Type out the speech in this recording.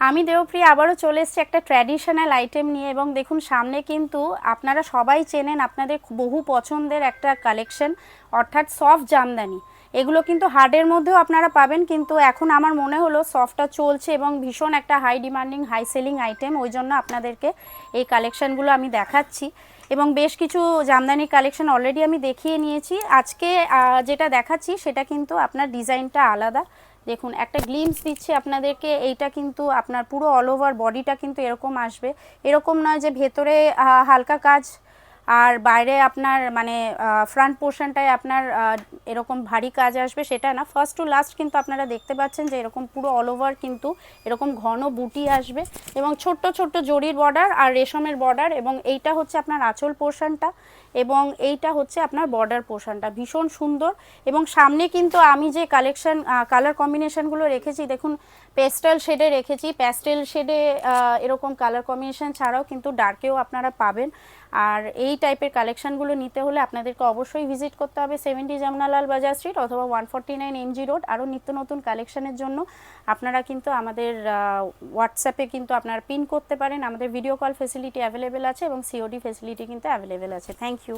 আমি দেবপ্রিয়া আবারও চলে এসেছি একটা ট্র্যাডিশনাল আইটেম নিয়ে, এবং দেখুন সামনে কিন্তু আপনারা সবাই চেনেন আপনাদের বহু পছন্দের একটা কালেকশন, অর্থাৎ সফট জামদানি। এগুলো কিন্তু হার্ডের মধ্যেও আপনারা পাবেন, কিন্তু এখন আমার মনে হলো সফটটা চলছে এবং ভীষণ একটা high demanding high selling item, ওই জন্য আপনাদেরকে এই কালেকশানগুলো আমি দেখাচ্ছি। এবং বেশ কিছু জামদানি কালেকশন অলরেডি আমি দেখিয়ে নিয়েছি। আজকে যেটা দেখাচ্ছি সেটা কিন্তু আপনার ডিজাইনটা আলাদা। দেখুন একটা গ্লিমস দিচ্ছি আপনাদেরকে, এইটা কিন্তু আপনার পুরো অল ওভার বডিটা কিন্তু এরকম আসবে। এরকম নয় যে ভেতরে হালকা কাজ আর বাইরে আপনার মানে ফ্রন্ট পোর্শনটায় আপনার এরকম ভারী কাজ আসবে, সেটা না। ফার্স্ট টু লাস্ট কিন্তু আপনারা দেখতে পাচ্ছেন যে এরকম পুরো অল ওভার কিন্তু এরকম ঘন বুটি আসবে এবং ছোট্ট ছোট্ট জরির বর্ডার আর রেশমের বর্ডার, এবং এইটা হচ্ছে আপনার আঁচল পোর্শনটা এবং এইটা হচ্ছে আপনার বর্ডার পোর্শনটা। ভীষণ সুন্দর। এবং সামনে কিন্তু আমি যে কালেকশন কালার কম্বিনেশনগুলো রেখেছি, দেখুন পেস্টেল শেডে রেখেছি। প্যাস্টেল শেডে এরকম কালার কম্বিনেশন ছাড়াও কিন্তু ডার্কেও আপনারা পাবেন। আর এই টাইপের কালেকশনগুলো নিতে হলে আপনাদেরকে অবশ্যই ভিজিট করতে হবে 70 যমুনালাল বাজার স্ট্রিট অথবা 149 MG রোড। আরও নিত্য নতুন কালেকশনের জন্য আপনারা কিন্তু আমাদের হোয়াটসঅ্যাপে কিন্তু আপনারা পিন করতে পারেন। আমাদের ভিডিও কল ফেসিলিটি অ্যাভেলেবেল আছে এবং সিওডি ফেসিলিটি কিন্তু অ্যাভেলেবেল আছে। Thank you.